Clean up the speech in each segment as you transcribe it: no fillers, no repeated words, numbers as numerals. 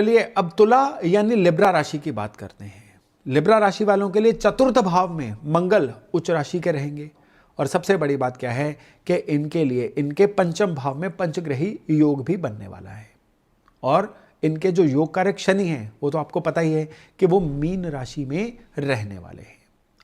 चलिए अब तुला यानी लिब्रा राशि की बात करते हैं। लिब्रा राशि वालों के लिए चतुर्थ भाव में मंगल उच्च राशि के रहेंगे और सबसे बड़ी बात क्या है कि इनके लिए इनके पंचम भाव में पंचग्रही योग भी बनने वाला है। और इनके जो योग कारक शनि हैं वो तो आपको पता ही है कि वो मीन राशि में रहने वाले हैं।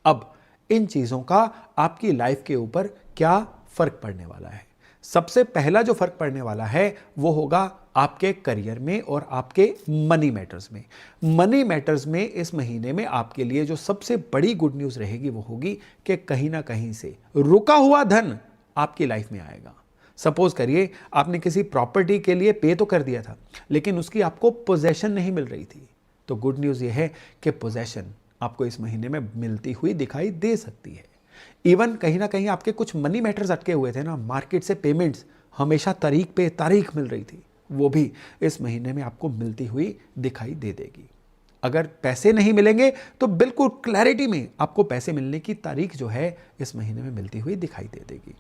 अब इन चीज़ों का आपकी लाइफ के ऊपर क्या फर्क पड़ने वाला है? सबसे पहला जो फर्क पड़ने वाला है वो होगा आपके करियर में और आपके मनी मैटर्स में। मनी मैटर्स में इस महीने में आपके लिए जो सबसे बड़ी गुड न्यूज़ रहेगी वो होगी कि कहीं ना कहीं से रुका हुआ धन आपकी लाइफ में आएगा। सपोज करिए आपने किसी प्रॉपर्टी के लिए पे तो कर दिया था लेकिन उसकी आपको पोजेशन नहीं मिल रही थी, तो गुड न्यूज़ ये है कि पोजेशन आपको इस महीने में मिलती हुई दिखाई दे सकती है। इवन कहीं ना कहीं आपके कुछ मनी मैटर्स अटके हुए थे ना, मार्केट से पेमेंट्स हमेशा तारीख पे तारीख मिल रही थी, वो भी इस महीने में आपको मिलती हुई दिखाई दे देगी। अगर पैसे नहीं मिलेंगे तो बिल्कुल क्लैरिटी में आपको पैसे मिलने की तारीख जो है इस महीने में मिलती हुई दिखाई दे देगी।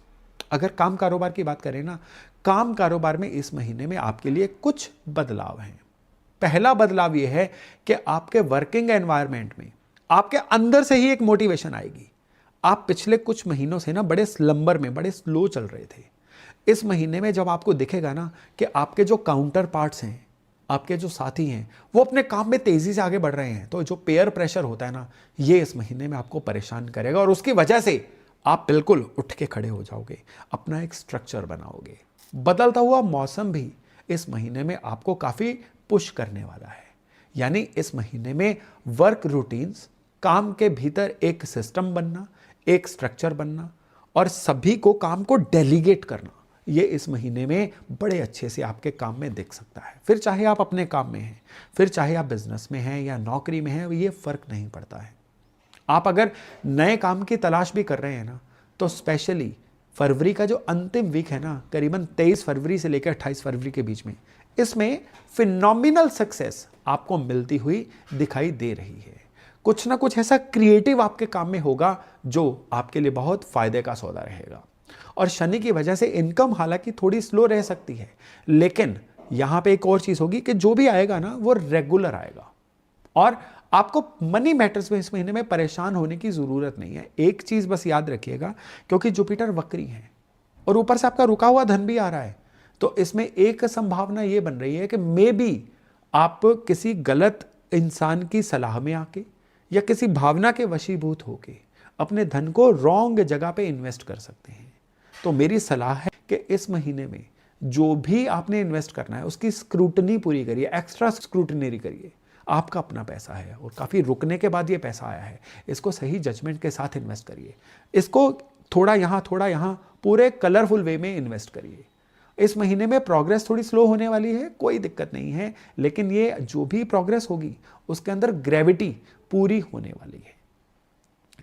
अगर काम कारोबार की बात करें ना, काम कारोबार में इस महीने में आपके लिए कुछ बदलाव हैं। पहला बदलाव यह है कि आपके वर्किंग एनवायरनमेंट में आपके अंदर से ही एक मोटिवेशन आएगी। आप पिछले कुछ महीनों से ना बड़े स्लंबर में, बड़े स्लो चल रहे थे। इस महीने में जब आपको दिखेगा ना कि आपके जो काउंटर पार्ट्स हैं, आपके जो साथी हैं, वो अपने काम में तेजी से आगे बढ़ रहे हैं, तो जो पेयर प्रेशर होता है ना, ये इस महीने में आपको परेशान करेगा और उसकी वजह से आप बिल्कुल उठ के खड़े हो जाओगे, अपना एक स्ट्रक्चर बनाओगे। बदलता हुआ मौसम भी इस महीने में आपको काफ़ी पुश करने वाला है। यानी इस महीने में वर्क रूटीन्स, काम के भीतर एक सिस्टम बनना, एक स्ट्रक्चर बनना और सभी को काम को डेलीगेट करना, ये इस महीने में बड़े अच्छे से आपके काम में दिख सकता है। फिर चाहे आप अपने काम में हैं, फिर चाहे आप बिजनेस में हैं या नौकरी में हैं, ये फर्क नहीं पड़ता है। आप अगर नए काम की तलाश भी कर रहे हैं ना, तो स्पेशली फरवरी का जो अंतिम वीक है ना, करीबन 23 फरवरी से लेकर 28 फरवरी के बीच में, इसमें फिनोमिनल सक्सेस आपको मिलती हुई दिखाई दे रही है। कुछ ना कुछ ऐसा क्रिएटिव आपके काम में होगा जो आपके लिए बहुत फायदे का सौदा रहेगा। और शनि की वजह से इनकम हालांकि थोड़ी स्लो रह सकती है, लेकिन यहां पे एक और चीज होगी कि जो भी आएगा ना वो रेगुलर आएगा और आपको मनी मैटर्स में इस महीने में परेशान होने की जरूरत नहीं है। एक चीज बस याद रखिएगा, क्योंकि जुपिटर वक्री है और ऊपर से आपका रुका हुआ धन भी आ रहा है, तो इसमें एक संभावना यह बन रही है कि मे बी आप किसी गलत इंसान की सलाह में आके या किसी भावना के वशीभूत होके अपने धन को रॉन्ग जगह पे इन्वेस्ट कर सकते हैं। तो मेरी सलाह है कि इस महीने में जो भी आपने इन्वेस्ट करना है उसकी स्क्रूटनी पूरी करिए, एक्स्ट्रा स्क्रूटनी करिए। आपका अपना पैसा है और काफ़ी रुकने के बाद ये पैसा आया है, इसको सही जजमेंट के साथ इन्वेस्ट करिए। इसको थोड़ा यहाँ पूरे कलरफुल वे में इन्वेस्ट करिए। इस महीने में प्रोग्रेस थोड़ी स्लो होने वाली है, कोई दिक्कत नहीं है, लेकिन ये जो भी प्रोग्रेस होगी उसके अंदर ग्रेविटी पूरी होने वाली है।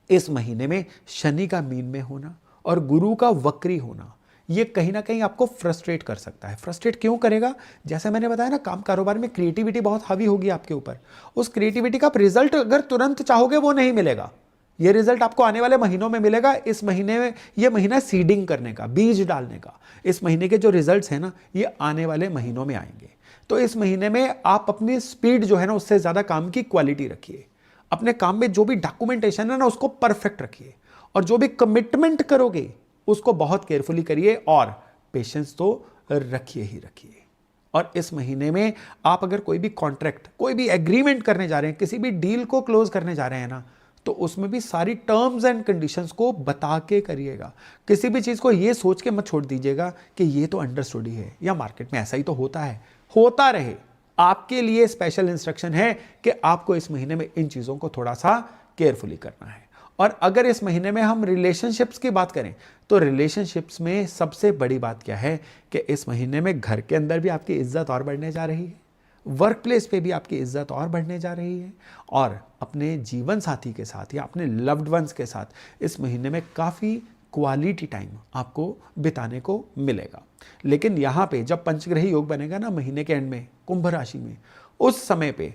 इस महीने में शनि का मीन में होना और गुरु का वक्री होना, ये कहीं ना कहीं आपको फ्रस्ट्रेट कर सकता है। फ्रस्ट्रेट क्यों करेगा? जैसे मैंने बताया ना, काम कारोबार में क्रिएटिविटी बहुत हावी होगी आपके ऊपर। उस क्रिएटिविटी का रिजल्ट अगर तुरंत चाहोगे वो नहीं मिलेगा, ये रिजल्ट आपको आने वाले महीनों में मिलेगा। इस महीने में ये महीना सीडिंग करने का, बीज डालने का, इस महीने के जो रिजल्ट्स हैं ना ये आने वाले महीनों में आएंगे। तो इस महीने में आप अपनी स्पीड जो है ना उससे ज्यादा काम की क्वालिटी रखिए। अपने काम में जो भी डॉक्यूमेंटेशन है ना उसको परफेक्ट रखिए और जो भी कमिटमेंट करोगे उसको बहुत केयरफुली करिए और पेशेंस तो रखिए ही रखिए। और इस महीने में आप अगर कोई भी कॉन्ट्रैक्ट, कोई भी एग्रीमेंट करने जा रहे हैं, किसी भी डील को क्लोज करने जा रहे हैं ना, तो उसमें भी सारी टर्म्स एंड कंडीशंस को बता के करिएगा। किसी भी चीज को ये सोच के मत छोड़ दीजिएगा कि ये तो अंडरस्टूड ही है या मार्केट में ऐसा ही तो होता है, होता रहे। आपके लिए स्पेशल इंस्ट्रक्शन है कि आपको इस महीने में इन चीजों को थोड़ा सा केयरफुली करना है। और अगर इस महीने में हम रिलेशनशिप्स की बात करें तो रिलेशनशिप्स में सबसे बड़ी बात क्या है कि इस महीने में घर के अंदर भी आपकी इज्जत और बढ़ने जा रही है, वर्क प्लेस पे भी आपकी इज्जत और बढ़ने जा रही है और अपने जीवन साथी के साथ या अपने लव्ड वंस के साथ इस महीने में काफ़ी क्वालिटी टाइम आपको बिताने को मिलेगा। लेकिन यहाँ पे जब पंचग्रही योग बनेगा ना महीने के एंड में कुंभ राशि में, उस समय पे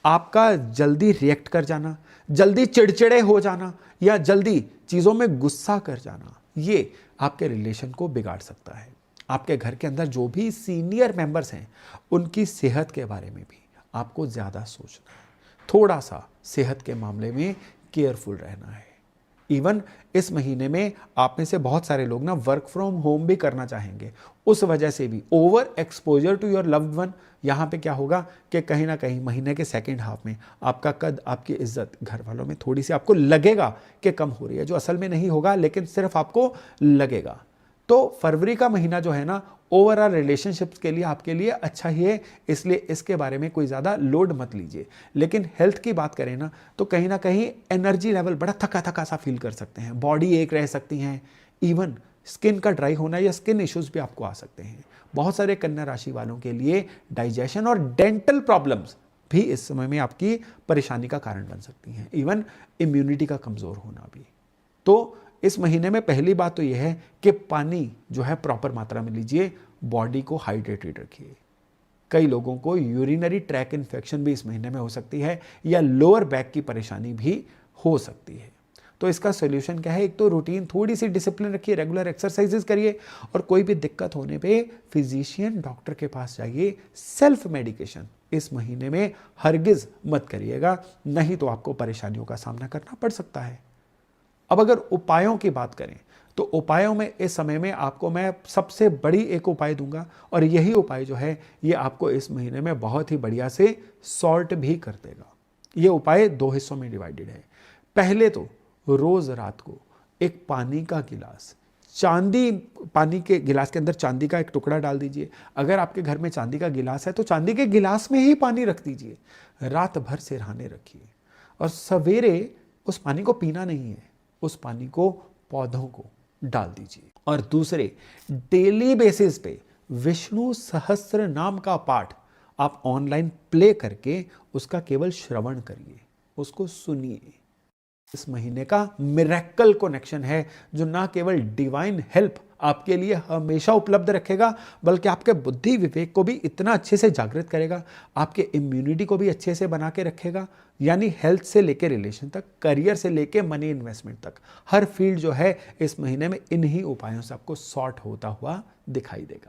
आपका जल्दी रिएक्ट कर जाना, जल्दी चिड़चिड़े हो जाना या जल्दी चीज़ों में गुस्सा कर जाना, ये आपके रिलेशन को बिगाड़ सकता है। आपके घर के अंदर जो भी सीनियर मेंबर्स हैं उनकी सेहत के बारे में भी आपको ज़्यादा सोचना है, थोड़ा सा सेहत के मामले में केयरफुल रहना है। इवन इस महीने में आप में से बहुत सारे लोग ना वर्क फ्रॉम होम भी करना चाहेंगे, उस वजह से भी over exposure to your loved one, यहाँ पे क्या होगा कि कहीं ना कहीं महीने के सेकेंड हाफ में आपका कद, आपकी इज्जत घर वालों में थोड़ी सी आपको लगेगा कि कम हो रही है, जो असल में नहीं होगा, लेकिन सिर्फ आपको लगेगा। तो फरवरी का महीना जो है ना ओवरऑल रिलेशनशिप्स के लिए आपके लिए अच्छा ही है, इसलिए इसके बारे में कोई ज़्यादा लोड मत लीजिए। लेकिन हेल्थ की बात करें ना तो कहीं ना कहीं एनर्जी लेवल बड़ा थका थका सा फील कर सकते हैं, बॉडी एक रह सकती हैं, इवन स्किन का ड्राई होना या स्किन इश्यूज भी आपको आ सकते हैं। बहुत सारे कन्या राशि वालों के लिए डाइजेशन और डेंटल प्रॉब्लम्स भी इस समय में आपकी परेशानी का कारण बन सकती हैं, इवन इम्यूनिटी का कमज़ोर होना भी। तो इस महीने में पहली बात तो यह है कि पानी जो है प्रॉपर मात्रा में लीजिए, बॉडी को हाइड्रेटेड रखिए। कई लोगों को यूरिनरी ट्रैक इन्फेक्शन भी इस महीने में हो सकती है या लोअर बैक की परेशानी भी हो सकती है। तो इसका सोल्यूशन क्या है? एक तो रूटीन, थोड़ी सी डिसिप्लिन रखिए, रेगुलर एक्सरसाइजेस करिए, और कोई भी दिक्कत होने पे फिजिशियन डॉक्टर के पास जाइए। सेल्फ मेडिकेशन इस महीने में हरगिज मत करिएगा, नहीं तो आपको परेशानियों का सामना करना पड़ सकता है। अब अगर उपायों की बात करें तो उपायों में इस समय में आपको मैं सबसे बड़ी एक उपाय दूंगा, और यही उपाय जो है ये आपको इस महीने में बहुत ही बढ़िया से सॉर्ट भी कर देगा। ये उपाय 2 हिस्सों में डिवाइडेड है। पहले तो रोज रात को एक पानी का गिलास, पानी के गिलास के अंदर चांदी का एक टुकड़ा डाल दीजिए। अगर आपके घर में चांदी का गिलास है तो चांदी के गिलास में ही पानी रख दीजिए, रात भर सिरहाने रखिए, और सवेरे उस पानी को पीना नहीं है, उस पानी को पौधों को डाल दीजिए। और दूसरे, डेली बेसिस पे विष्णु सहस्त्र नाम का पाठ आप ऑनलाइन प्ले करके उसका केवल श्रवण करिए, उसको सुनिए। इस महीने का मिरेकल कनेक्शन है जो ना केवल डिवाइन हेल्प आपके लिए हमेशा उपलब्ध रखेगा, बल्कि आपके बुद्धि विवेक को भी इतना अच्छे से जागृत करेगा, आपके इम्यूनिटी को भी अच्छे से बना के रखेगा। यानी हेल्थ से लेके रिलेशन तक, करियर से लेके मनी इन्वेस्टमेंट तक, हर फील्ड जो है इस महीने में इन्हीं उपायों से आपको सॉर्ट होता हुआ दिखाई देगा।